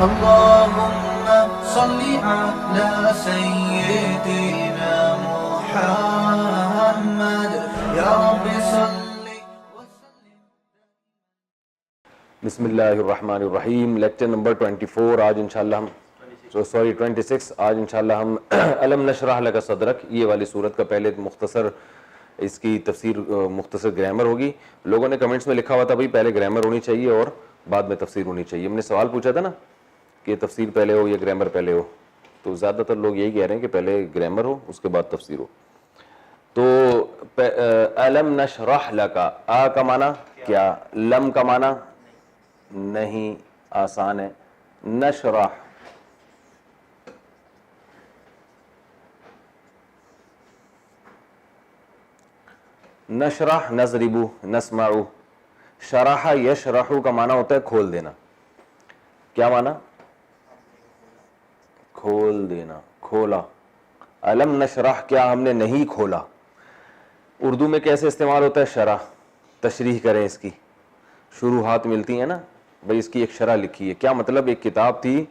اللهم صل على سيدنا محمد يا رب صل وسلم. بسم اللہ الرحمن الرحیم. Lecture number 24. آج انشاءاللہ ہم 26 آج انشاءاللہ ہم الم نشرح لک صدرک یہ والی صورت کا پہلے مختصر اس کی تفسیر مختصر گرامر ہوگی. لوگوں نے کمنٹس میں لکھا ہوا تھا بھائی پہلے گرامر ہونی چاہیے اور بعد میں تفسیر ہونی چاہیے. ہم نے سوال پوچھا تھا نا کہ تفسیر پہلے ہو یا گرامر پہلے ہو, تو زیادہ تر لوگ یہی کہہ رہے ہیں کہ پہلے گرامر ہو اس کے بعد تفسیر ہو. تو الم نشرح لک, آ کا معنی کیا, لم کا معنی نہیں, آسان ہے. نشرح نشرح نضرب نسمع. شرح یشرح کا معنی ہوتا ہے کھول دینا. کیا معنی؟ کھول دینا, کھولا. الم نشرح کیا ہم نے نہیں کھولا. اردو میں کیسے استعمال ہوتا ہے؟ شرح. تشریح کریں اس کی, شروحات ملتی ہیں نا بھئی اس کی ایک شرح لکھی ہے. کیا مطلب؟ ایک کتاب تھی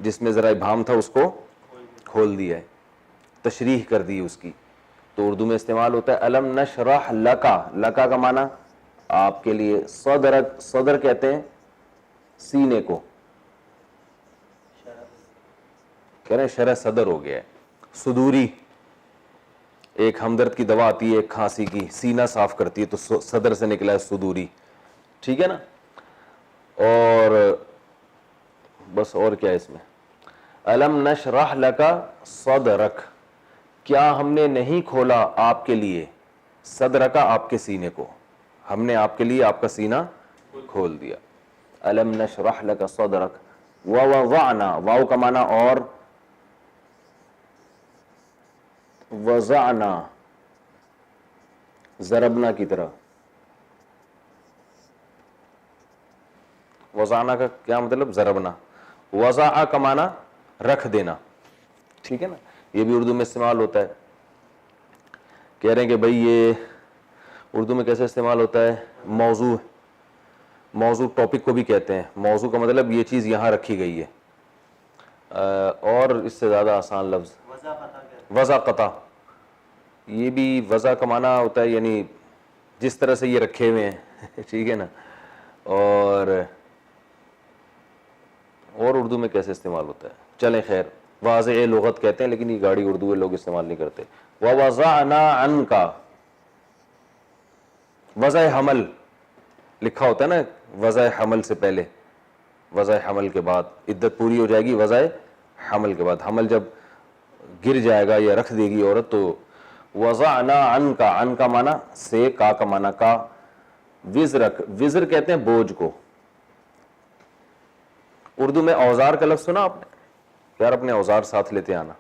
جس میں ذرا ابہام تھا, اس کو کھول دیا ہے, تشریح کر دی اس کی. تو اردو میں استعمال ہوتا ہے الم نشرح لکا. لکا کا معنی آپ کے لیے. صدرک, صدر کہتے ہیں سینے کو, کہہ رہے ہیں شرح صدر ہو گیا ہے. صدوری ایک ہمدرد کی دوا آتی ہے ایک کھانسی کی, سینہ صاف کرتی ہے, تو صدر سے نکلا ہے صدوری. ٹھیک ہے نا. اور بس اور کیا ہے اس میں؟ الم نشرح لک صدرک, کیا ہم نے نہیں کھولا آپ کے لیے صدرک آپ کے سینے کو. ہم نے آپ کے لیے آپ کا سینہ کھول دیا. الم نشرح لک صدرک. ووضعنا, واو کا معنی اور, وضعنا ضربنا کی طرح. وضعنا کا کیا مطلب؟ ضربنا. وضع کا معنی رکھ دینا. ٹھیک ہے نا. یہ بھی اردو میں استعمال ہوتا ہے. کہہ رہے ہیں کہ بھئی یہ اردو میں کیسے استعمال ہوتا ہے؟ موضوع, موضوع ٹاپک کو بھی کہتے ہیں. موضوع کا مطلب یہ چیز یہاں رکھی گئی ہے. اور اس سے زیادہ آسان لفظ وضع قطع. یہ بھی وضع کا معنی ہوتا ہے یعنی جس طرح سے یہ رکھے ہوئے ہیں. ٹھیک ہے نا. اور اردو میں کیسے استعمال ہوتا ہے؟ چلیں خیر, واضح لغت کہتے ہیں لیکن یہ گاڑی اردو ہے لوگ استعمال نہیں کرتے. وَوَضَعْنَا عَنْكَ, وضع حمل لکھا ہوتا ہے نا, وضع حمل سے پہلے, وضع حمل کے بعد. عدت پوری ہو جائے گی وضع حمل کے بعد. حمل جب گر جائے گا یا رکھ دے گی عورت تو وضعنا عنک. عن کا معنی سے, کا کا معنی کا. وزرک, وزر کہتے ہیں بوجھ کو. اردو میں اوزار کا لفظ سنا آپ نے؟ یار اپنے اوزار ساتھ لیتے آنا.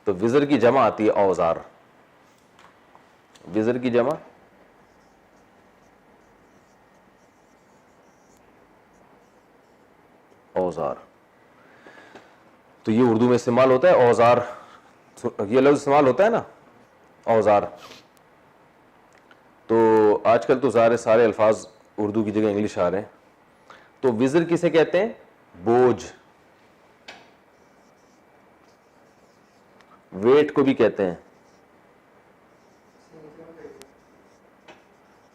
تو وزر کی جمع آتی ہے اوزار. وزر کی جمع اوزار. تو یہ اردو میں استعمال ہوتا ہے اوزار. یہ لفظ استعمال ہوتا ہے نا اوزار. تو آج کل تو سارے الفاظ اردو کی جگہ انگلش آ رہے ہیں. تو وزر کسے کہتے ہیں؟ بوجھ. ویٹ کو بھی کہتے ہیں.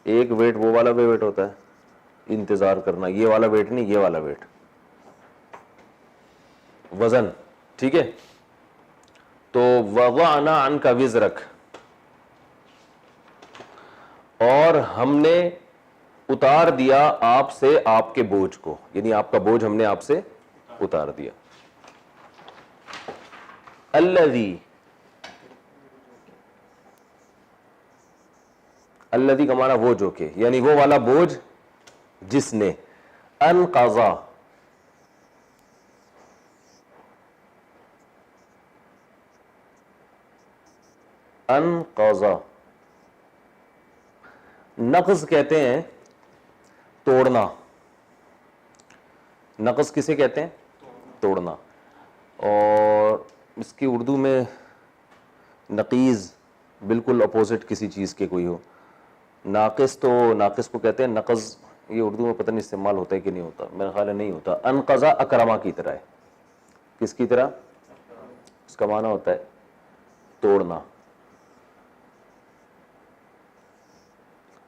ایک ویٹ وہ والا ویٹ ہوتا ہے انتظار کرنا, یہ والا ویٹ نہیں, یہ والا ویٹ وزن. ٹھیک ہے. تو وضعنا عنک وزرک, اور ہم نے اتار دیا آپ سے آپ کے بوجھ کو, یعنی آپ کا بوجھ ہم نے آپ سے اتار دیا. الذی, الذی کا معنی وہ جو کہ, یعنی وہ والا بوجھ جس نے. انقضا, انقضا. نقض کہتے ہیں توڑنا. نقض کسے کہتے ہیں؟ توڑنا. اور اس کی اردو میں نقیض بالکل اپوزٹ کسی چیز کے کوئی ہو. ناقص تو ناقص کو کہتے ہیں نقض, یہ اردو میں پتہ نہیں استعمال ہوتا ہے کہ نہیں ہوتا, میرا خیال ہے نہیں ہوتا. انقضا اکرما کی طرح ہے. کس کی طرح؟ اس کا معنی ہوتا ہے توڑنا.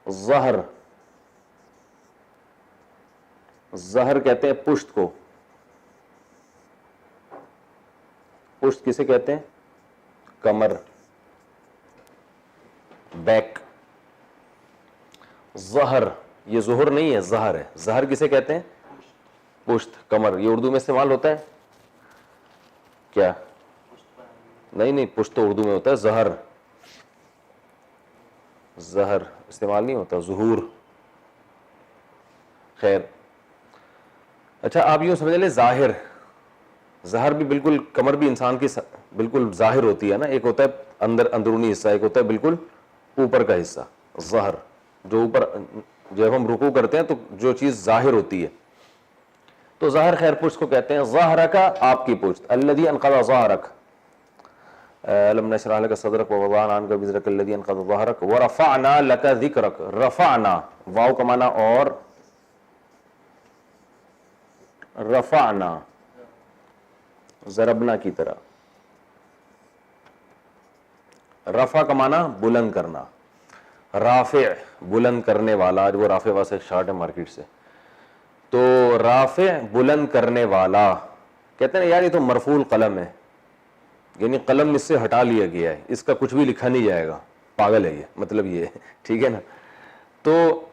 ظہر, ظہر کہتے ہیں پشت کو. پشت کسے کہتے ہیں؟ کمر, بیک. ظہر, یہ ظہر نہیں ہے, ظہر ہے. ظہر کسے کہتے ہیں؟ پشت, کمر. یہ اردو میں استعمال ہوتا ہے کیا؟ نہیں, پشت تو اردو میں ہوتا ہے ظہر. ظہر استعمال نہیں ہوتا, ظہور. خیر, اچھا آپ یوں سمجھ لیں ظاہر. ظاہر بھی بالکل, کمر بھی انسان کی بالکل ظاہر ہوتی ہے نا. ایک ہوتا ہے اندرونی حصہ, ایک ہوتا ہے بالکل اوپر کا حصہ. ظہر جو اوپر, جب ہم رکوع کرتے ہیں تو جو چیز ظاہر ہوتی ہے, تو ظاہر خیر پشت کو کہتے ہیں. ظہرک, آپ کی پشت. الذی انقض ظہرک, الم نشرح لک صدرک ووضعنا عنک وزرک الذی انقض ظہرک ورفعنا لک ذکرک. رفعنا, واو کا معنی اور رفعنا, ضربنا کی طرح. رفع کا معنی بلند کرنا. رافع بلند کرنے والا. آج وہ رافع واسطے ایک شارٹ ہے مارکیٹ سے, تو رافع بلند کرنے والا. کہتے ہیں یار یہ تو مرفوع القلم ہے, یعنی قلم اس سے ہٹا لیا گیا ہے, اس کا کچھ بھی لکھا نہیں جائے گا, پاگل ہے یہ, مطلب یہ ہے, ٹھیک ہے نا. تو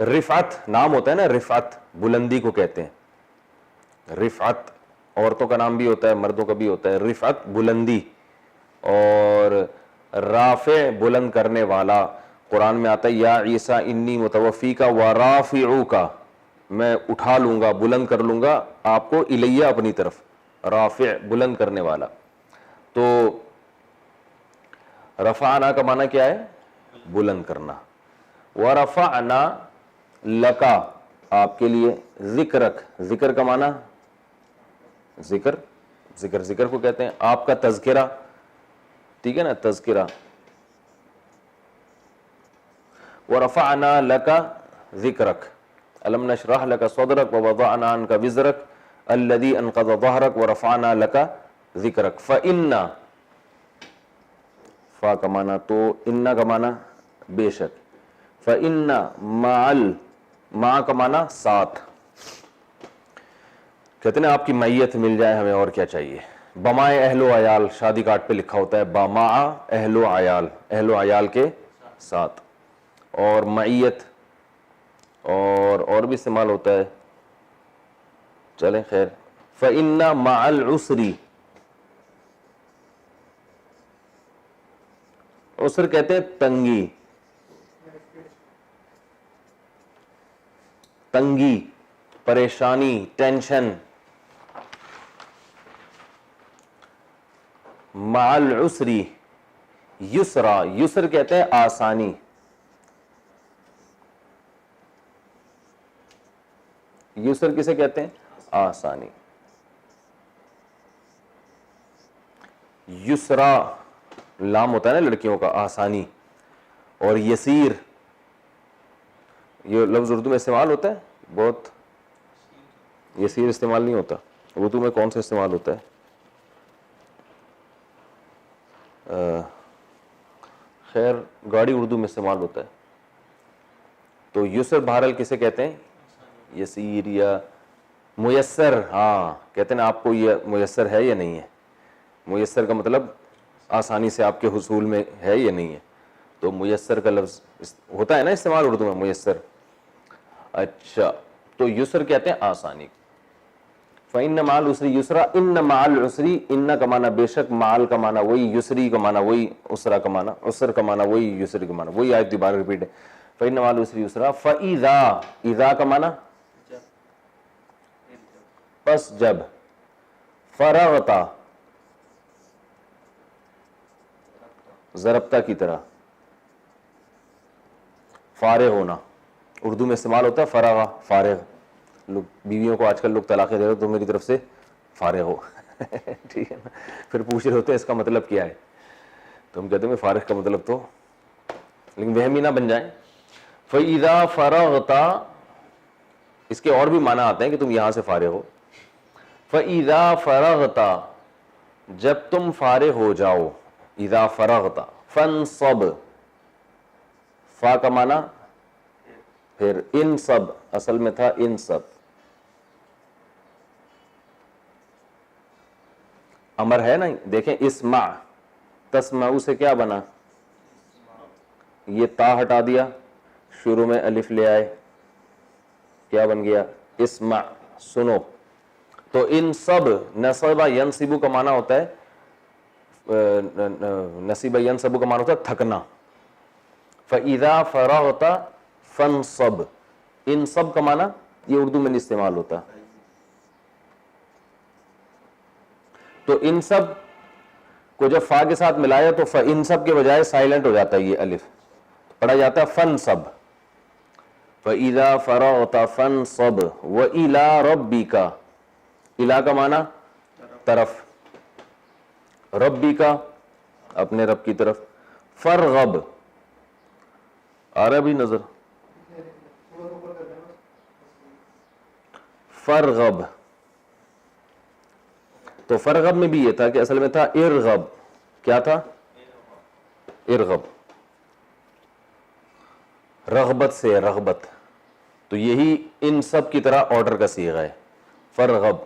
رفعت نام ہوتا ہے نا, رفعت بلندی کو کہتے ہیں. رفعت عورتوں کا نام بھی ہوتا ہے, مردوں کا بھی ہوتا ہے. رفعت بلندی, اور رافع بلند کرنے والا. قرآن میں آتا ہے یا عیسیٰ انی متوفیکا ورافعوکا, میں اٹھا لوں گا, بلند کر لوں گا آپ کو, الیہ اپنی طرف. رافع بلند کرنے والا. تو رفعنا کا معنی کیا ہے؟ بلند کرنا. ورفعنا لکا, آپ کے لیے. ذکرک, ذکر کا معنی ذکر, ذکر کو کہتے ہیں آپ کا تذکرہ, ٹھیک ہے نا, تذکرہ. ورفعنا لک ذکرک الم نشرح لک صدرک ووضعنا عنک وزرک الذی انقض ظہرک ورفعنا لک ذکرک. فإنا, فا کا معنی تو, انا کا معنی بے شک. فإنا معل, مع کا معنی ساتھ. کہتے ہیں آپ کی معیت مل جائے ہمیں اور کیا چاہیے. بمائے اہل و عیال, شادی کارڈ پہ لکھا ہوتا ہے بما اہل و عیال, اہل و عیال کے ساتھ. اور معیت اور بھی استعمال ہوتا ہے, چلیں خیر. فإن مع العسر, عسر کہتے ہیں تنگی, تنگی, پریشانی, ٹینشن. مع العسر یسرا, یسر کہتے ہیں آسانی. یسر کسے کہتے ہیں؟ آسانی. یسرا لام ہوتا ہے نا لڑکیوں کا, آسانی. اور یسیر, یہ لفظ اردو میں استعمال ہوتا ہے بہت. یسیر استعمال نہیں ہوتا اردو میں. کون سا استعمال ہوتا ہے؟ خیر گاڑی اردو میں استعمال ہوتا ہے. تو یسر بہرحال کسے کہتے ہیں؟ یسیر یا میسر. ہاں کہتے ہیں آپ کو یہ میسر ہے یا نہیں ہے. میسر کا مطلب آسانی سے آپ کے حصول میں ہے یا نہیں ہے. تو میسر کا لفظ ہوتا ہے نا استعمال اردو میں, میسر. اچھا, تو یسر کہتے ہیں آسانی. فإن مع العسر یسرا, ان مع العسر, ان کا معنی بے شک, مال کا معنی وہی, یسری کا معنی وہی, اسرا کا معنی, عسر کا معنی وہی, یسری کا معنی وہی. آیت دوبارہ ریپیٹ ہے. فإن مع العسر یسرا. فإذا, اذا کا معنی پس جب. فرغتا, ضربتا کی طرح, فارغ ہونا. اردو میں استعمال ہوتا ہے فراغ, فارغ. لوگ بیویوں کو آج کل لوگ طلاقیں دے رہے, تو میری طرف سے فارغ ہو. ٹھیک ہے نا. پھر پوچھ رہے ہوتے ہیں اس کا مطلب کیا ہے, تو ہم کہتے ہیں فارغ کا مطلب تو, لیکن وہمی نہ بن جائیں. فَإِذَا فَرَغْتَ، اس کے اور بھی معنی آتے ہیں کہ تم یہاں سے فارغ ہو. فَإِذَا فَرَغْتَ، جب تم فارغ ہو جاؤ. اذا فرغت فانصب، فا کا معنی پھر انصب، اصل میں تھا انصب. امر ہے نا، دیکھیں اسمع، تسمعو سے کیا بنا؟ یہ تا ہٹا دیا، شروع میں الف لے آئے، کیا بن گیا؟ اسمع، سنو. تو انصب، نصب ینصب کا معنی ہوتا ہے، نصب ینصب کا معنی ہوتا ہے تھکنا. فَإِذَا فَرَغْتَ فَانصَبْ، انصب کا معنی یہ اردو میں نہیں استعمال ہوتا. تو انصب کو جب فا کے ساتھ ملایا تو فَانصب کے بجائے سائلنٹ ہو جاتا ہے، یہ الف پڑھا جاتا ہے فَانصب. فَإِذَا فَرَغْتَ فَانصَبْ وَإِلَىٰ رَبِّكَ، اِلَىٰ کا معنی طرف، ربی کا اپنے رب کی طرف. فرغب، آ رہا بھی نظر؟ فرغب، تو فرغب میں بھی یہ تھا کہ اصل میں تھا ارغب. کیا تھا؟ ارغب، رغبت سے رغبت. تو یہی ان سب کی طرح آرڈر کا صیغہ ہے، فرغب،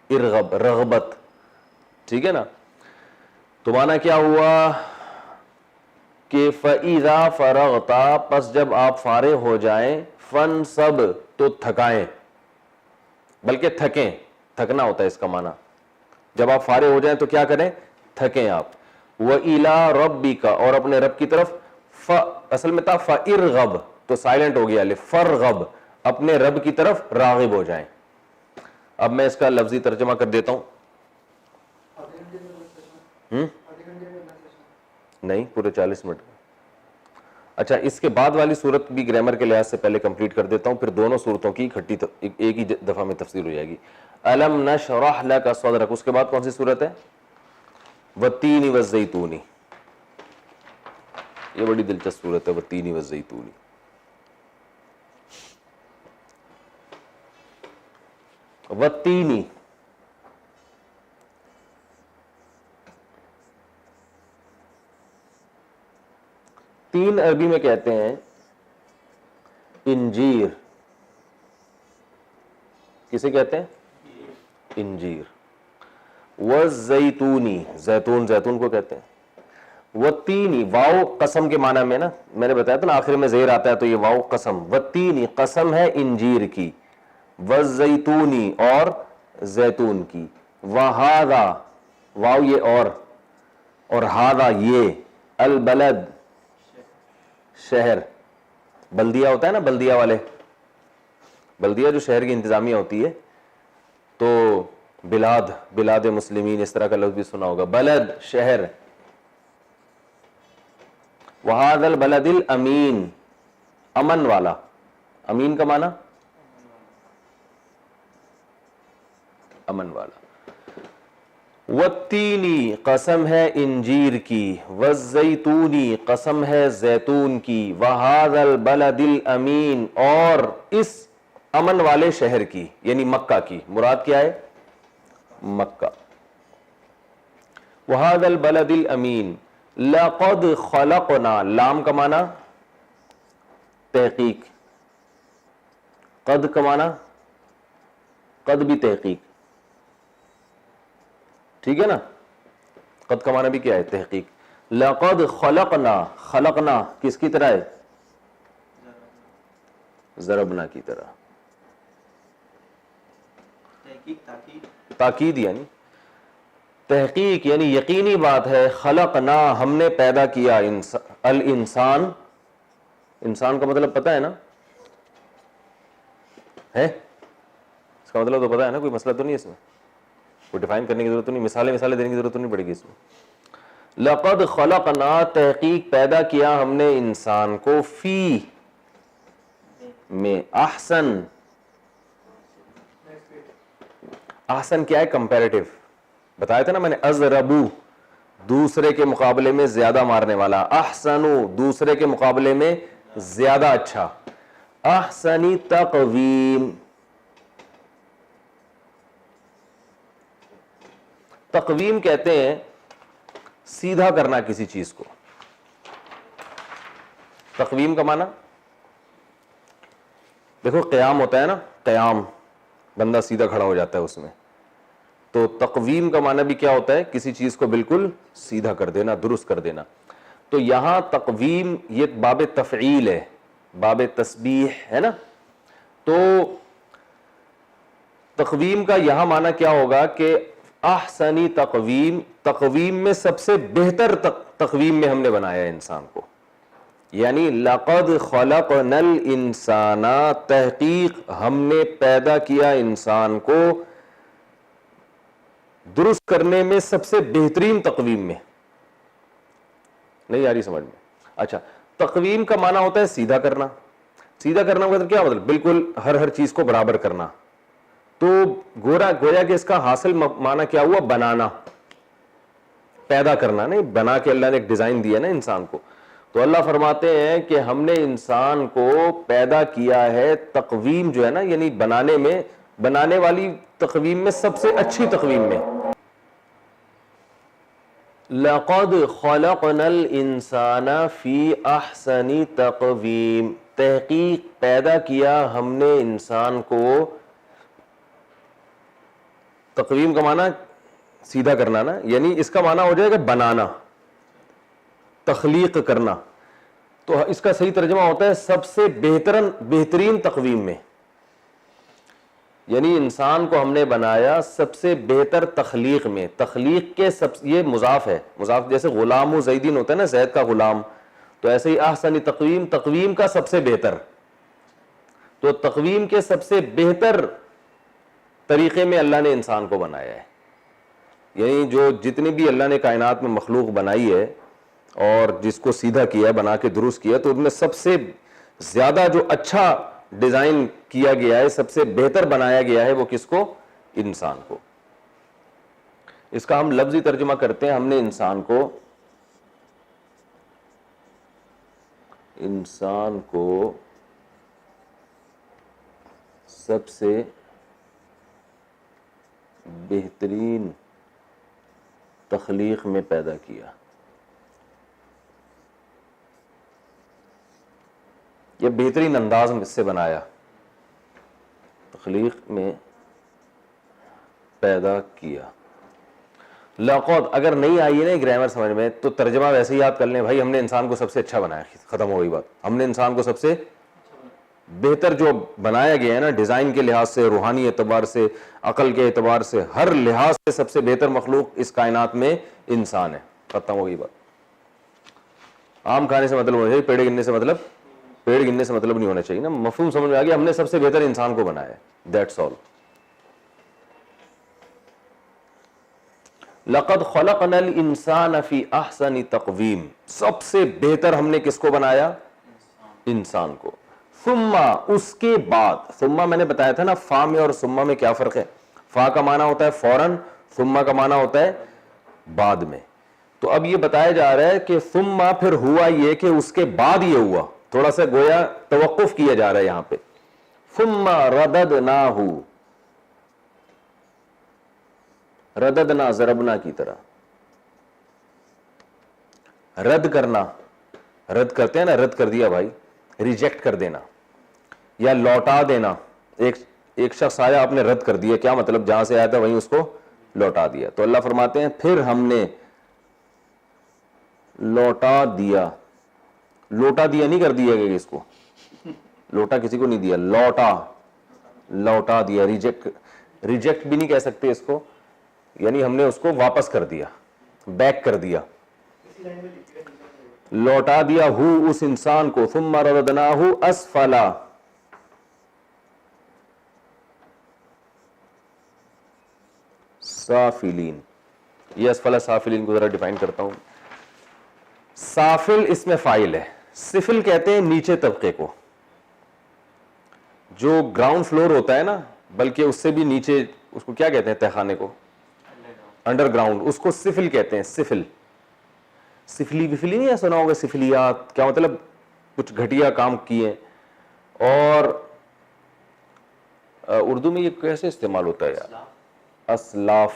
ارغب، رغبت. ٹھیک ہے نا؟ تو معنی کیا ہوا کہ فَإِذَا فَرَغْتَ، پس جب آپ فارغ ہو جائیں، فَانصَبْ، تو تھکائیں، بلکہ تھکیں، تھکنا ہوتا ہے اس کا معنی. جب آپ فارغ ہو جائیں تو کیا کریں؟ تھکیں آپ. وَإِلَىٰ رَبِّكَ، اور اپنے رب کی طرف. اصل میں تھا فَإِرْغَبْ، تو سائلنٹ ہو گیا الف، فرغب، اپنے رب کی طرف راغب ہو جائیں. اب میں اس کا لفظی ترجمہ کر دیتا ہوں. نہیں، پورے 40 منٹ. اچھا، اس کے بعد والی صورت بھی گرامر کے لحاظ سے پہلے کمپلیٹ کر دیتا ہوں، پھر دونوں صورتوں کی اکٹھی ایک ہی دفعہ میں تفسیر ہو جائے گی. الم نشرح لک صدرک، اس کے بعد کون سی صورت ہے؟ والتین والزیتون. یہ بڑی دلچسپ صورت ہے، والتین والزیتون. والتین، تین عربی میں کہتے ہیں انجیر. کسے کہتے ہیں؟ انجیر. والزیتونی، زیتون، زیتون کو کہتے ہیں. والتینی، واو قسم کے معنی میں نا، میں نے بتایا تھا نا آخر میں زیر آتا ہے تو یہ واو قسم. والتینی، قسم ہے انجیر کی. والزیتونی، اور زیتون کی. وہذا، واو یہ اور ہذا یہ. البلد، شہر. بلدیہ ہوتا ہے نا، بلدیہ والے، بلدیہ جو شہر کی انتظامیہ ہوتی ہے. تو بلاد، بلاد مسلمین، اس طرح کا لفظ بھی سنا ہوگا. بلد، شہر. وہذا البلد الامین، امن والا. امین کا معنی امن والا. والتینی، قسم ہے انجیر کی. والزیتونی، قسم ہے زیتون کی. وہذا البلد الامین، اور اس امن والے شہر کی، یعنی مکہ کی. مراد کیا ہے؟ مکہ. وہذا البلد الامین. لقد خلقنا، لام کا معنی تحقیق، قد کا معنی قد بھی تحقیق. ٹھیک ہے نا؟ قد کا معنی بھی کیا ہے؟ تحقیق. لقد خلقنا، خلقنا کس کی طرح ہے؟ ضربنا کی طرح. تاکید یعنی تحقیق، یعنی یقینی بات ہے. خلقنا، ہم نے پیدا کیا. الانسان، انسان کا مطلب پتہ ہے نا؟ ہے اس کا مطلب تو پتہ ہے نا؟ کوئی مسئلہ تو نہیں اس میں، کوئی ڈیفائن کرنے کی ضرورت تو نہیں، مثالیں دینے کی ضرورت تو نہیں پڑے گی اس میں. لقد خلقنا، تحقیق پیدا کیا ہم نے انسان کو. فی میں، احسن. احسن کیا ہے؟ کمپیریٹیو. بتایا تھا نا میں نے، ازربو، دوسرے کے مقابلے میں زیادہ مارنے والا. احسنو، دوسرے کے مقابلے میں زیادہ اچھا. احسن تقویم. تقویم کہتے ہیں سیدھا کرنا کسی چیز کو. تقویم کا معنی دیکھو قیام ہوتا ہے نا, قیام بندہ سیدھا کھڑا ہو جاتا ہے اس میں. تو تقویم کا معنی بھی کیا ہوتا ہے, کسی چیز کو بالکل سیدھا کر دینا, درست کر دینا. تو یہاں تقویم یہ باب تفعیل ہے, باب تسبیح ہے نا. تو تقویم کا یہاں معنی کیا ہوگا کہ احسنی تقویم, تقویم میں سب سے بہتر تقویم میں ہم نے بنایا ہے انسان کو. یعنی لقد خلقنا الانسان, تحقیق ہم نے پیدا کیا انسان کو درست کرنے میں سب سے بہترین تقویم میں. نہیں آ رہی سمجھ میں؟ اچھا, تقویم کا معنی ہوتا ہے سیدھا کرنا. سیدھا کرنا مطلب کیا مطلب بالکل ہر چیز کو برابر کرنا. تو گویا کہ اس کا حاصل معنی کیا ہوا, بنانا, پیدا کرنا. نہیں بنا کے اللہ نے ایک ڈیزائن دیا نا انسان کو. تو اللہ فرماتے ہیں کہ ہم نے انسان کو پیدا کیا ہے تقویم جو ہے نا, یعنی بنانے میں, بنانے والی تقویم میں سب سے اچھی تقویم میں. لقد خلقنا الانسان فی احسن تقویم, تحقیق پیدا کیا ہم نے انسان کو. تقویم کا معنی سیدھا کرنا نا, یعنی اس کا معنی ہو جائے گا بنانا, تخلیق کرنا. تو اس کا صحیح ترجمہ ہوتا ہے سب سے بہترین تقویم میں. یعنی انسان کو ہم نے بنایا سب سے بہتر تخلیق میں. تخلیق کے یہ مضاف ہے, مضاف جیسے غلام و زیدین ہوتا ہے نا, زید کا غلام, تو ایسے ہی احسن تقویم, تقویم کا سب سے بہتر. تو تقویم کے سب سے بہتر طریقے میں اللہ نے انسان کو بنایا ہے. یعنی جو جتنے بھی اللہ نے کائنات میں مخلوق بنائی ہے اور جس کو سیدھا کیا, بنا کے درست کیا, تو ان میں سب سے زیادہ جو اچھا ڈیزائن کیا گیا ہے, سب سے بہتر بنایا گیا ہے, وہ کس کو, انسان کو. اس کا ہم لفظی ترجمہ کرتے ہیں, ہم نے انسان کو سب سے بہترین تخلیق میں پیدا کیا. یہ بہترین انداز میں سے بنایا, تخلیق میں پیدا کیا. لقد اگر نہیں آئی ہے نا گرامر سمجھ میں, تو ترجمہ ویسے ہی یاد کر لیں, بھائی ہم نے انسان کو سب سے اچھا بنایا, ختم ہو گئی بات. ہم نے انسان کو سب سے بہتر جو بنایا گیا ہے نا, ڈیزائن کے لحاظ سے, روحانی اعتبار سے, عقل کے اعتبار سے, ہر لحاظ سے سب سے بہتر مخلوق اس کائنات میں انسان ہے. ختم ہو گئی بات. آم کھانے سے مطلب ہونا چاہیے, پیڑ گننے سے مطلب نہیں ہونا چاہیے نا. مفہوم سمجھ میں آ گیا, ہم نے سب سے بہتر انسان کو بنایا ہے, دیٹس آل. لقد خلقنا الانسان فی احسن تقویم, سب سے بہتر ہم نے کس کو بنایا, انسان کو. ثم اس کے بعد, ثم میں نے بتایا تھا نا فا میں اور ثم میں کیا فرق ہے. فا کا معنی ہوتا ہے فوراً, ثم کا معنی ہوتا ہے بعد میں. تو اب یہ بتایا جا رہا ہے کہ ثم پھر ہوا یہ کہ اس کے بعد یہ ہوا, تھوڑا سا گویا توقف کیا جا رہا ہے یہاں پہ. ثم رددناہ, رددنا ضربنا کی طرح, رد کرنا, رد کرتے ہیں نا, رد کر دیا بھائی, ریجیکٹ کر دینا یا لوٹا دینا. ایک شخص آیا, آپ نے رد کر دیا, کیا مطلب, جہاں سے آیا تھا وہیں اس کو لوٹا دیا. تو اللہ فرماتے ہیں پھر ہم نے لوٹا دیا. لوٹا دیا نہیں کر دیا گیا اس کو, لوٹا کسی کو نہیں دیا, لوٹا دیا. ریجیکٹ بھی نہیں کہہ سکتے اس کو, یعنی ہم نے اس کو واپس کر دیا, بیک کر دیا, لوٹا دیا ہو اس انسان کو. ثم رددناہ اسفلا, سافلین. یہ اسفل سافلین کو ذرا ڈیفائن کرتا ہوں. سافل اس میں فائل ہے, سفل کہتے ہیں نیچے طبقے کو, جو گراؤنڈ فلور ہوتا ہے نا, بلکہ اس سے بھی نیچے, اس کو کیا کہتے ہیں تہخانے کو, انڈر گراؤنڈ, اس کو سفل کہتے ہیں. سفل, سفلی وفلی نہیں سنا ہوگا, سفلیات کیا مطلب, کچھ گھٹیا کام کیے. اور اردو میں یہ کیسے استعمال ہوتا ہے یار؟ اسلاف.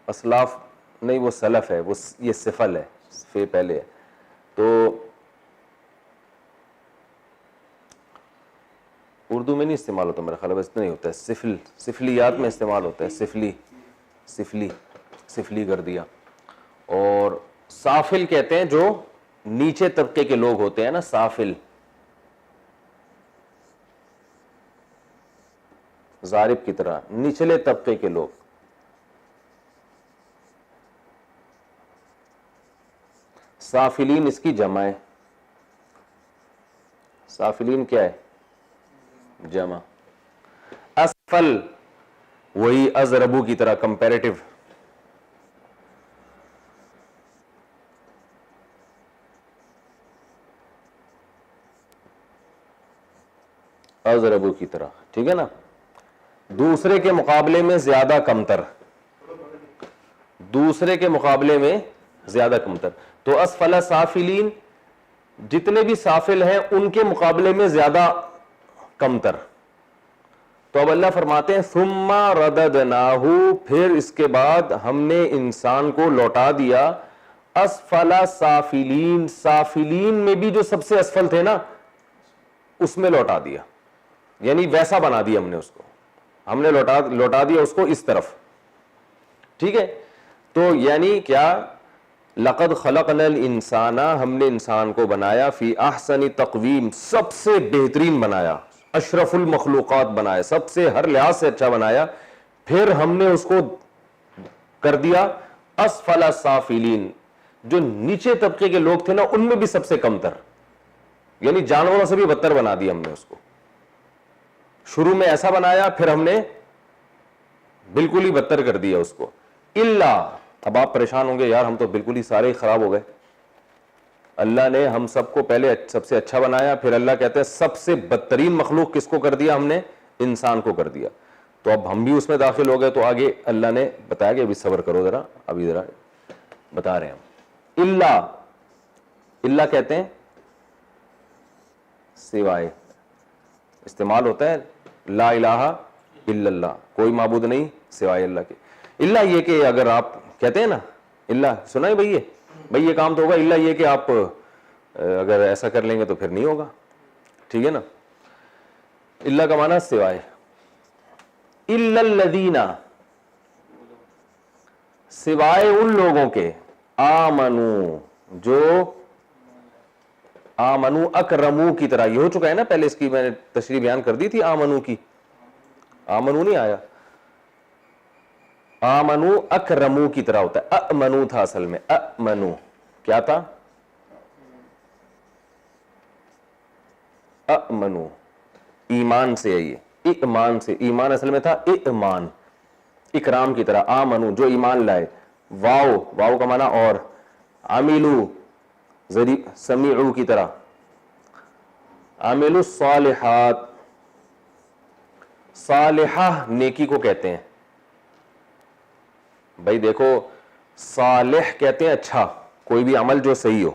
اسلاف نہیں، وہ سلف ہے، وہ یہ سفل ہے، فے پہلے ہے. تو اردو میں نہیں استعمال ہوتا میرا خیال ہے، بس نہیں ہوتا ہے. سفل، سفلیات میں استعمال ہوتا ہے. سفلی کر دیا. اور سافل کہتے ہیں جو نیچے طبقے کے لوگ ہوتے ہیں نا، سافل، ضارب کی طرح نچلے طبقے کے لوگ. سافلین اس کی جمع ہے. سافلین کیا ہے؟ جمع. اسفل وہی ازربو کی طرح کمپیریٹو. ازربو کی طرح، ٹھیک ہے نا، دوسرے کے مقابلے میں زیادہ کمتر. دوسرے کے مقابلے میں زیادہ کمتر. تو اسفل سافلین، جتنے بھی سافل ہیں ان کے مقابلے میں زیادہ کمتر. تو اب اللہ فرماتے ہیں ثم رددناہ، پھر اس کے بعد ہم نے انسان کو لوٹا دیا اسفل سافلین، سافلین میں بھی جو سب سے اسفل تھے نا اس میں لوٹا دیا. یعنی ویسا بنا دیا ہم نے اس کو، ہم نے لوٹا دیا اس کو اس طرف. ٹھیک ہے، تو یعنی کیا؟ لقد خلقنا الانسان، ہم نے انسان کو بنایا فی احسن تقویم، سب سے بہترین بنایا، اشرف المخلوقات بنایا، سب سے ہر لحاظ سے اچھا بنایا. پھر ہم نے اس کو کر دیا اسفل سافلین، جو نیچے طبقے کے لوگ تھے نا ان میں بھی سب سے کمتر، یعنی جانوروں سے بھی بدتر بنا دیا ہم نے اس کو. شروع میں ایسا بنایا، پھر ہم نے بالکل ہی بدتر کر دیا اس کو. اللہ، اب آپ پریشان ہوں گے یار ہم تو بالکل ہی سارے خراب ہو گئے. اللہ نے ہم سب کو پہلے سب سے اچھا بنایا، پھر اللہ کہتے ہیں سب سے بدترین مخلوق کس کو کر دیا ہم نے؟ انسان کو کر دیا. تو اب ہم بھی اس میں داخل ہو گئے. تو آگے اللہ نے بتایا کہ ابھی صبر کرو ذرا، ابھی ذرا بتا رہے ہیں ہم. اللہ، اللہ کہتے ہیں سوائے، استعمال ہوتا ہے لا الہ الا اللہ، کوئی معبود نہیں سوائے اللہ کے. اللہ یہ کہ اگر آپ کہتے ہیں نا اللہ، سنا ہے بھئی یہ کام تو ہوگا، اللہ یہ کہ آپ اگر ایسا کر لیں گے تو پھر نہیں ہوگا. ٹھیک ہے نا، اللہ کا معنی سوائے. الا الذین، سوائے ان لوگوں کے، آمنو، جو آمنو اکرمو کی طرح. یہ ہو چکا ہے نا پہلے، اس کی میں نے تشریح بیان کر دی تھی. آمنو کی، آمنو نہیں آیا، آمنو اکرمو کی طرح ہوتا ہے. امنو تھا اصل میں، امنو کیا تھا؟ امنو ایمان سے ہے، یہ ایمان سے، ایمان اصل میں تھا ایمان، اکرام کی طرح. آمنو جو ایمان لائے. واو، واو کا معنی اور. عملو سمیعو کی طرح. عملو الصالحات، صالحہ نیکی کو کہتے ہیں. بھائی دیکھو، صالح کہتے ہیں اچھا، کوئی بھی عمل جو صحیح ہو.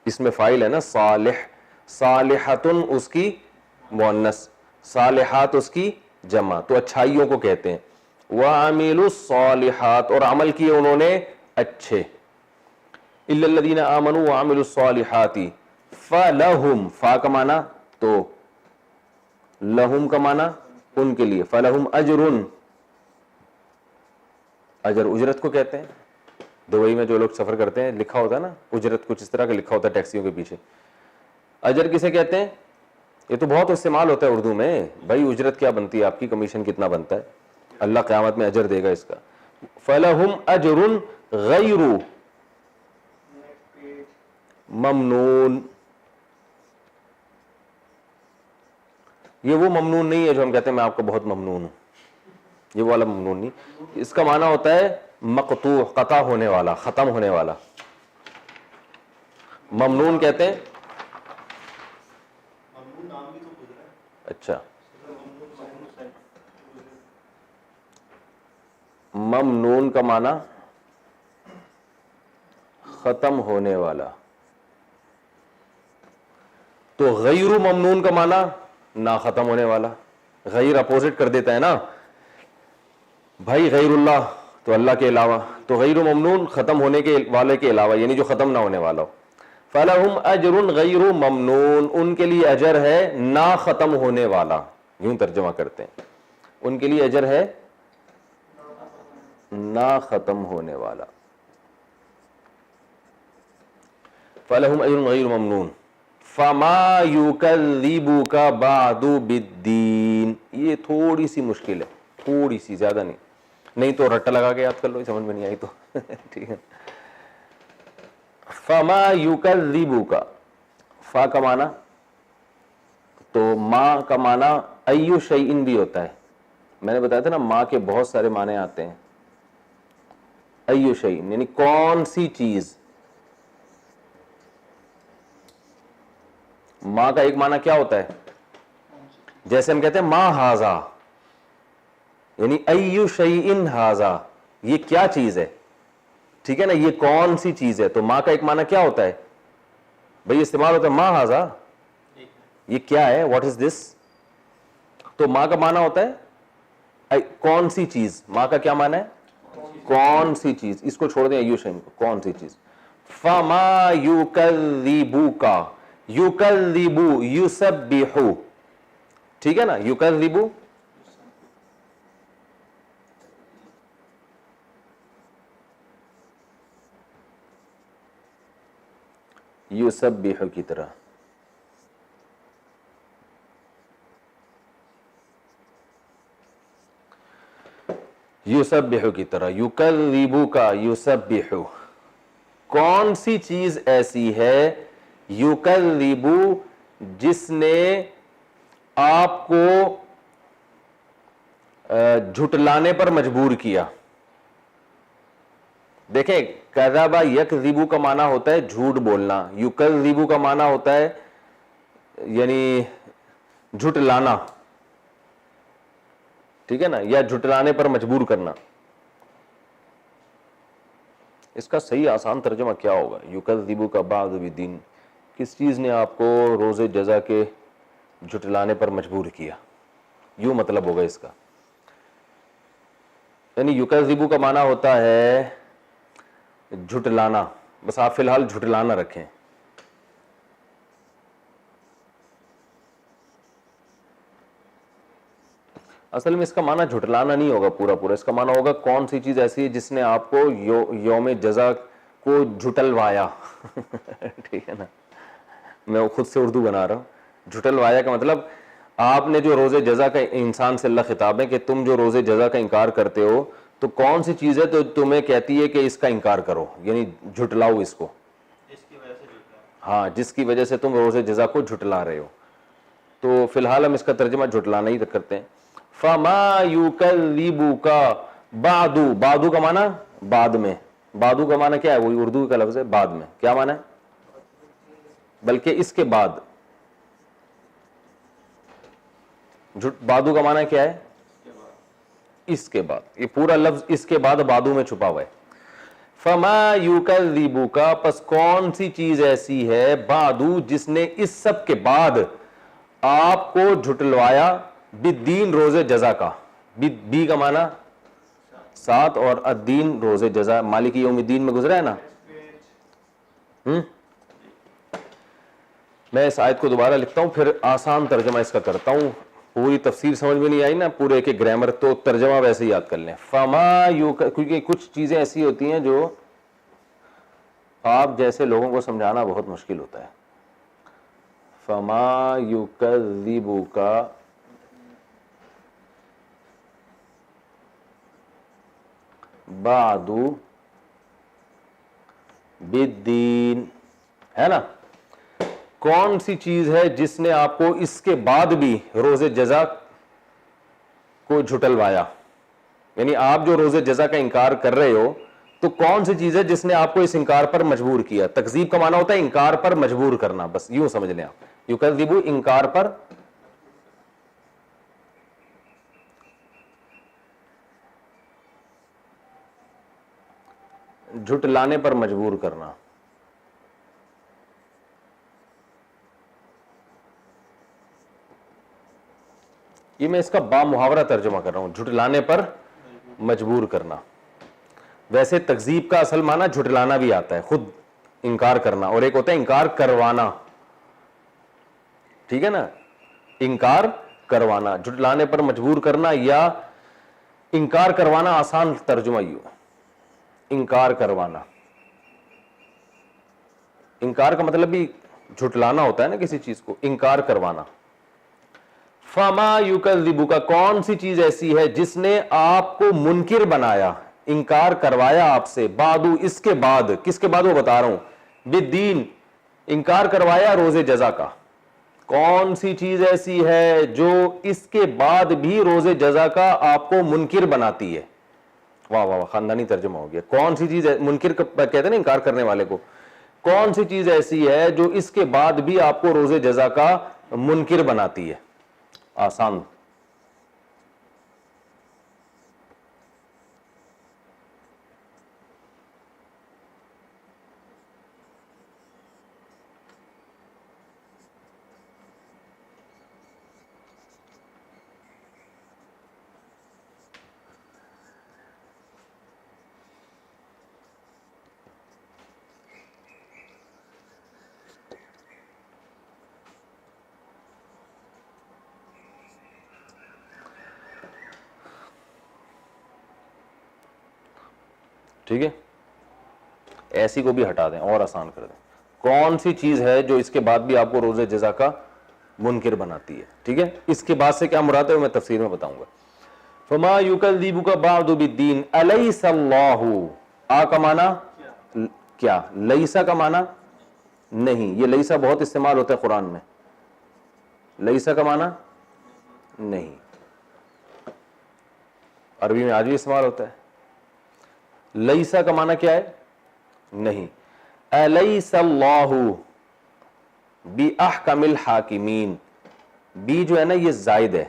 اس میں فاعل ہے نا صالح، صالحتن اس کی مؤنث، صالحات اس کی جمع. تو اچھائیوں کو کہتے ہیں. وَعَمِلُوا الصَّالِحَاتِ، اور عمل کیے انہوں نے اچھے. إِلَّا الَّذِينَ آمَنُوا وَعَمِلُوا الصَّالِحَاتِ فَلَهُمْ، فا کا معنی تو، لہم کا معنی ان کے لیے. فَلَهُمْ أَجْرٌ، اجر اجرت کو کہتے ہیں. دبئی میں جو لوگ سفر کرتے ہیں لکھا ہوتا ہے نا اجرت، کچھ اس طرح کا لکھا ہوتا ہے ٹیکسیوں کے پیچھے. اجر کسے کہتے ہیں؟ یہ تو بہت استعمال ہوتا ہے اردو میں. بھائی اجرت کیا بنتی ہے آپ کی، کمیشن کتنا بنتا ہے؟ اللہ قیامت میں اجر دے گا اس کا. فَلَهُمْ أَجْرٌ غَيْرُ ممنون. یہ وہ ممنون نہیں ہے جو ہم کہتے ہیں میں آپ کو بہت ممنون ہوں، یہ والا ممنون نہیں. اس کا معنی ہوتا ہے مقطوع، قطع ہونے والا، ختم ہونے والا. ممنون کہتے ہیں. اچھا، ممنون کا معنی ختم ہونے والا. تو غیر ممنون کا معنی نا ختم ہونے والا. غیر اپوزٹ کر دیتا ہے نا بھائی, غیر اللہ تو اللہ کے علاوہ, تو غیر ممنون ختم ہونے کے والے کے علاوہ, یعنی جو ختم نہ ہونے والا ہو. فَلَهُمْ أَجْرٌ غَيْرُ مَمْنُونَ, ان کے لیے اجر ہے نہ ختم ہونے والا, یوں ترجمہ کرتے ہیں, ان کے لیے اجر ہے نہ ختم ہونے والا. فَلَهُمْ أَجْرٌ غَيْرُ مَمْنُونَ فَمَا يُكَذِّبُكَ بَعْدُ بِالدِّينِ. یہ تھوڑی سی مشکل ہے, تھوڑی سی, زیادہ نہیں تو رٹا لگا کے یاد کر لو, سمجھ میں نہیں آئی تو ٹھیک ہے. فما یکذبک, فا کا معنی تو ماں کا معنی ایو شیئن بھی ہوتا ہے. میں نے بتایا تھا نا ماں کے بہت سارے معنی آتے ہیں. ایو شیئن یعنی کون سی چیز. ماں کا ایک معنی کیا ہوتا ہے, جیسے ہم کہتے ہیں ماں ہاذا, یعنی ایو شیئن ہاذا, یہ کیا چیز ہے, ٹھیک ہے نا, یہ کون سی چیز ہے. تو ماں کا ایک معنی کیا ہوتا ہے بھئی, استعمال ہوتا ہے ماں ہاذا, یہ کیا ہے, واٹ از دس. تو ماں کا معنی ہوتا ہے کون سی چیز. ماں کا کیا معنی ہے, کون سی چیز. اس کو چھوڑ دیں ایو شیئن کو, کون سی چیز. فما یکذبک, یکذب یسبح, ٹھیک ہے نا, یکذب یسبح کی طرح, یسبح کی طرح, یکذبک یسبح. کون سی چیز ایسی ہے یکذب جس نے آپ کو جھٹلانے پر مجبور کیا. دیکھیں کذب یکذب کا معنی ہوتا ہے جھوٹ بولنا, یکذب کا معنی ہوتا ہے یعنی جھٹلانا, ٹھیک ہے نا, یا جھٹلانے پر مجبور کرنا. اس کا صحیح آسان ترجمہ کیا ہوگا, یکذب کا بعد بالدین, کس چیز نے آپ کو روز جزا کے جھٹلانے پر مجبور کیا, یوں مطلب ہوگا اس کا. یعنی یکذب کا معنی ہوتا ہے جھٹلانا, بس آپ فی الحال جھٹلانا رکھیں. اصل میں اس کا معنی جھٹلانا نہیں ہوگا پورا پورا, اس کا معنی ہوگا کون سی چیز ایسی ہے جس نے آپ کو یوم جزا کو جھٹلوایا. ٹھیک ہے نا, میں خود سے اردو بنا رہا ہوں. جھٹلوایا کا مطلب آپ نے جو روز جزا کا, انسان سے اللہ خطاب ہے کہ تم جو روز جزا کا انکار کرتے ہو تو کون سی چیز ہے تو تمہیں کہتی ہے کہ اس کا انکار کرو, یعنی جھٹلاؤ اس کو, ہاں جس کی وجہ سے تم روز جزا کو جھٹلا رہے ہو. تو فی الحال ہم اس کا ترجمہ جھٹلانا ہی کرتے ہیں. فما یکذبک بعد, بعد کا معنی بعد میں, بعد کا معنی کیا ہے, وہی اردو کا لفظ ہے بعد میں. کیا معنی ہے, بلکہ اس کے بعد. بعد کا معنی کیا ہے, اس کے بعد. یہ پورا لفظ اس کے بعد بعدو میں چھپا ہوا ہے. فما یکذبک, پس کون سی چیز ایسی ہے بعدو جس نے اس سب کے بعد آپ کو جھٹلوایا, بالدین روز جزا کا. بی کا معنی ساتھ اور الدین روز جزا, مالک یوم الدین میں گزرا ہے نا. میں اس آیت کو دوبارہ لکھتا ہوں پھر آسان ترجمہ اس کا کرتا ہوں. پوری تفسیر سمجھ میں نہیں آئی نا, پورے ایک گرامر, تو ترجمہ ویسے ہی یاد کر لیں. فما کیونکہ کچھ چیزیں ایسی ہوتی ہیں جو آپ جیسے لوگوں کو سمجھانا بہت مشکل ہوتا ہے. فما یکذبک بعد بالدین, ہے نا. کون سی چیز ہے جس نے آپ کو اس کے بعد بھی روز جزا کو جھٹلوایا, یعنی آپ جو روز جزا کا انکار کر رہے ہو تو کون سی چیز ہے جس نے آپ کو اس انکار پر مجبور کیا. تکذیب کا معنی ہوتا ہے انکار پر مجبور کرنا, بس یوں سمجھ لیں آپ. یکذب انکار پر, جھٹلانے پر مجبور کرنا. یہ میں اس کا با محاورہ ترجمہ کر رہا ہوں، جھٹلانے پر مجبور کرنا. ویسے تکذیب کا اصل معنی جھٹلانا بھی آتا ہے، خود انکار کرنا، اور ایک ہوتا ہے انکار کروانا. ٹھیک ہے نا، انکار کروانا، جھٹلانے پر مجبور کرنا یا انکار کروانا آسان ترجمہ ہی ہو. انکار کروانا، انکار کا مطلب بھی جھٹلانا ہوتا ہے نا کسی چیز کو، انکار کروانا. فما یکذبک، کون سی چیز ایسی ہے جس نے آپ کو منکر بنایا، انکار کروایا آپ سے، بعدو، اس کے بعد، کس کے بعد وہ بتا رہا ہوں، بالدین، انکار کروایا روز جزا کا. کون سی چیز ایسی ہے جو اس کے بعد بھی روز جزا کا آپ کو منکر بناتی ہے. واہ واہ، خاندانی ترجمہ ہو گیا. کون سی چیز ہے، منکر کہتے ہیں نا انکار کرنے والے کو، کون سی چیز ایسی ہے جو اس کے بعد بھی آپ کو روز جزا کا منکر بناتی ہے. آسان. ٹھیک ہے، ایسی کو بھی ہٹا دیں اور آسان کر دیں. کون سی چیز ہے جو اس کے بعد بھی آپ کو روز جزا کا منکر بناتی ہے. ٹھیک ہے، اس کے بعد سے کیا مراد ہے میں تفسیر میں بتاؤں گا. فما یکذبک بعد بالدین، الیس اللہ، آ کا معنی کیا، لیسا کا معنی نہیں. یہ لیسا بہت استعمال ہوتا ہے قرآن میں. لیسا کا معنی نہیں، عربی میں آج بھی استعمال ہوتا ہے. لیسا کا معنی کیا ہے، نہیں. الیس اللہ باحکم الحاکمین، بی جو ہے نا یہ زائد ہے،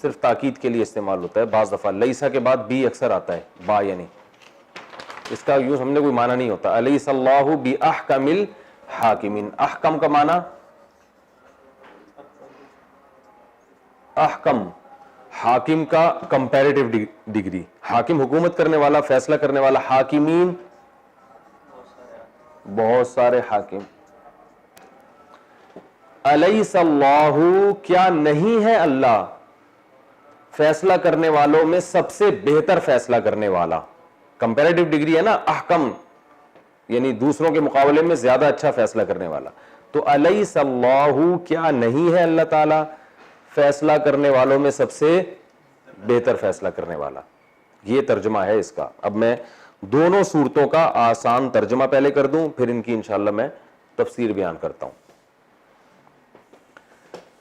صرف تاکید کے لیے استعمال ہوتا ہے. بعض دفعہ لیسا کے بعد بی اکثر آتا ہے، با یعنی، اس کا یوز ہم نے کوئی معنی نہیں ہوتا. الیس اللہ باحکم الحاکمین، احکم کا معنی احکم، حاکم کا کمپیریٹیو ڈگری، حاکم حکومت کرنے والا، فیصلہ کرنے والا. حاکمین بہت سارے حاکم. الیس اللہ، کیا نہیں ہے اللہ فیصلہ کرنے والوں میں سب سے بہتر فیصلہ کرنے والا. کمپیریٹیو ڈگری ہے نا، احکم یعنی دوسروں کے مقابلے میں زیادہ اچھا فیصلہ کرنے والا. تو الیس اللہ، کیا نہیں ہے اللہ تعالی فیصلہ کرنے والوں میں سب سے بہتر فیصلہ کرنے والا. یہ ترجمہ ہے اس کا. اب میں دونوں صورتوں کا آسان ترجمہ پہلے کر دوں، پھر ان کی انشاءاللہ میں تفسیر بیان کرتا ہوں.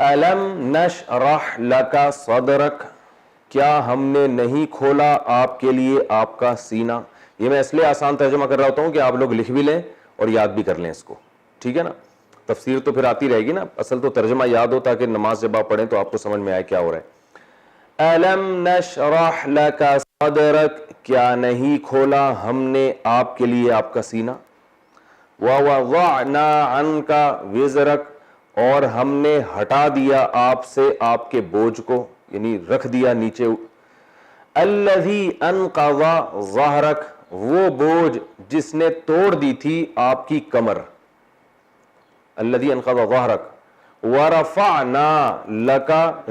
الم نشرح لک صدرک، کیا ہم نے نہیں کھولا آپ کے لیے آپ کا سینہ. یہ میں اس لیے آسان ترجمہ کر رہا ہوتا ہوں کہ آپ لوگ لکھ بھی لیں اور یاد بھی کر لیں اس کو. ٹھیک ہے نا، تفسیر تو پھر آتی رہے گی نا، اصل تو ترجمہ یاد ہو تاکہ نماز جب آپ پڑھیں تو آپ کو سمجھ میں آئے کیا ہو رہا ہے. الم نشرح لک صدرک، کیا نہیں کھولا ہم نے آپ کے لیے آپ کا سینہ. ووضعنا عنک وزرک، اور ہم نے ہٹا دیا آپ سے آپ کے بوجھ کو، یعنی رکھ دیا نیچے. الذی انقض ظہرک، وہ بوجھ جس نے توڑ دی تھی آپ کی کمر. الذی انقض ظہرک. ورفعنا لک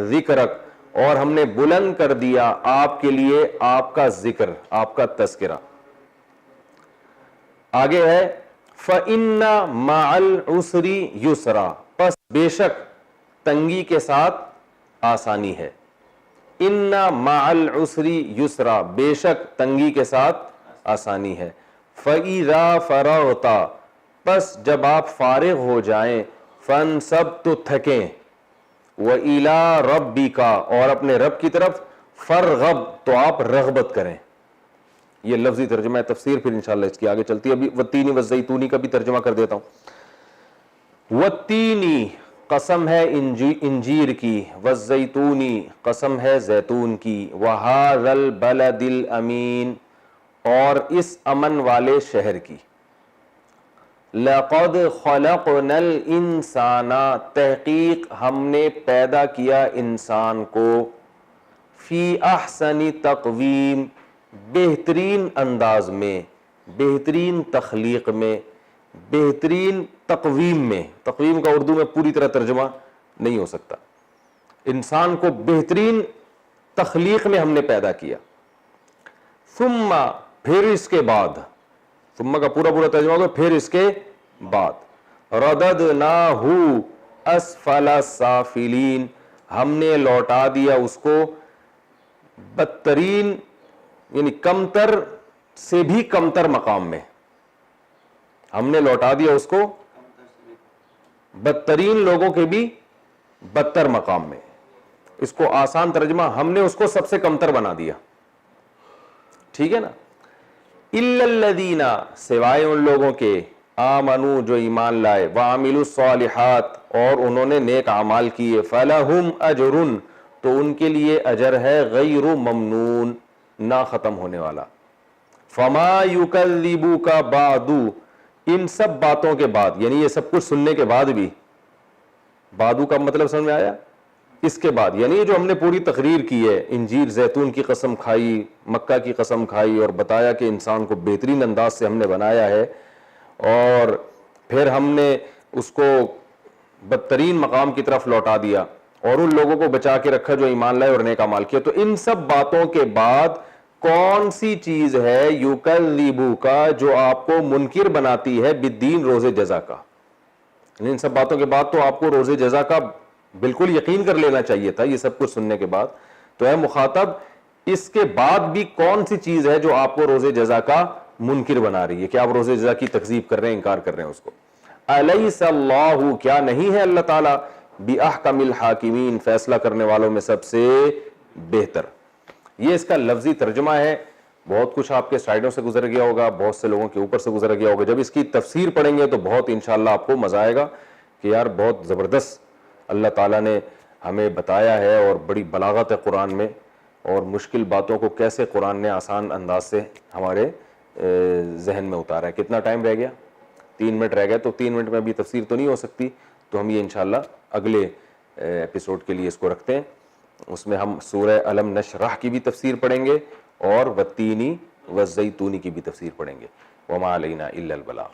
ذکرک، اور ہم نے بلند کر دیا آپ کے لیے آپ کا ذکر، آپ کا تذکرہ. آگے ہے فَإِنَّ مَعَ الْعُسْرِ يُسْرًا، پس بے شک تنگی کے ساتھ آسانی ہے. اِنَّ مَعَ الْعُسْرِ يُسْرًا، بے شک تنگی کے ساتھ آسانی ہے. فَإِذَا فَرَغْتَ، پس جب آپ فارغ ہو جائیں، فَانْصَبْ، تو تھکیں، وَإِلَىٰ رَبِّكَ، اور اپنے رب کی طرف، فَارْغَب، تو آپ رغبت کریں. یہ لفظی ترجمہ ہے، تفسیر پھر انشاءاللہ اس کی آگے چلتی ہے. ابھی والتین والزیتون کا بھی ترجمہ کر دیتا ہوں. والتینی، قسم ہے انجیر کی، والزیتونی، قسم ہے زیتون کی، وہذا البلد الامین، اور اس امن والے شہر کی. لقد خلقنا الانسان، تحقیق ہم نے پیدا کیا انسان کو، فی احسن تقویم، بہترین انداز میں، بہترین تخلیق میں، بہترین تقویم میں. تقویم کا اردو میں پوری طرح ترجمہ نہیں ہو سکتا. انسان کو بہترین تخلیق میں ہم نے پیدا کیا. ثم، پھر اس کے بعد، ثم کا پورا پورا ترجمہ ہوگا پھر اس کے بعد، رددناہ اسفل سافلین، ہم نے لوٹا دیا اس کو بدترین یعنی کمتر سے بھی کمتر مقام میں. ہم نے لوٹا دیا اس کو بدترین لوگوں کے بھی بدتر مقام میں. اس کو آسان ترجمہ، ہم نے اس کو سب سے کمتر بنا دیا. ٹھیک ہے نا. الا الذین، سوائے ان لوگوں کے، آمنو جو ایمان لائے، وعملوا الصالحات اور انہوں نے نیک اعمال کیے، فلہم اجر، تو ان کے لیے اجر ہے غیر ممنون، نہ ختم ہونے والا. فما یکذبوک بعد، ان سب باتوں کے بعد، یعنی یہ سب کچھ سننے کے بعد بھی، بعدو کا مطلب سمجھ میں آیا؟ اس کے بعد، یعنی جو ہم نے پوری تقریر کی ہے، انجیر زیتون کی قسم کھائی، مکہ کی قسم کھائی اور بتایا کہ انسان کو بہترین انداز سے ہم نے بنایا ہے، اور پھر ہم نے اس کو بدترین مقام کی طرف لوٹا دیا اور ان لوگوں کو بچا کے رکھا جو ایمان لائے اور نیک اعمال کیا. تو ان سب باتوں کے بعد کون سی چیز ہے یکذبو کا، جو آپ کو منکر بناتی ہے بالدین، روز جزا کا؟ ان سب باتوں کے بعد تو آپ کو روز جزا کا بالکل یقین کر لینا چاہیے تھا. یہ سب کچھ سننے کے بعد تو اے مخاطب، اس کے بعد بھی کون سی چیز ہے جو آپ کو روز جزا کا منکر بنا رہی ہے کہ آپ روز جزا کی تکذیب کر رہے ہیں، انکار کر رہے ہیں اس کو؟ الیس اللہ، کیا نہیں ہے اللہ تعالیٰ، باحکم الحاکمین، فیصلہ کرنے والوں میں سب سے بہتر. یہ اس کا لفظی ترجمہ ہے. بہت کچھ آپ کے سائڈوں سے گزر گیا ہوگا، بہت سے لوگوں کے اوپر سے گزر گیا ہوگا. جب اس کی تفسیر پڑھیں گے تو بہت انشاءاللہ آپ کو مزہ آئے گا کہ یار بہت زبردست اللہ تعالیٰ نے ہمیں بتایا ہے، اور بڑی بلاغت ہے قرآن میں، اور مشکل باتوں کو کیسے قرآن نے آسان انداز سے ہمارے ذہن میں اتارا ہے. کتنا ٹائم رہ گیا؟ 3 منٹ رہ گئے. تو 3 منٹ میں ابھی تفسیر تو نہیں ہو سکتی، تو ہم یہ انشاءاللہ اگلے ایپیسوڈ کے لیے اس کو رکھتے ہیں. اس میں ہم سورہ الم نشرح کی بھی تفسیر پڑھیں گے اور والتینی والزیتونی کی بھی تفسیر پڑھیں گے. وما علینا الا البلاغ.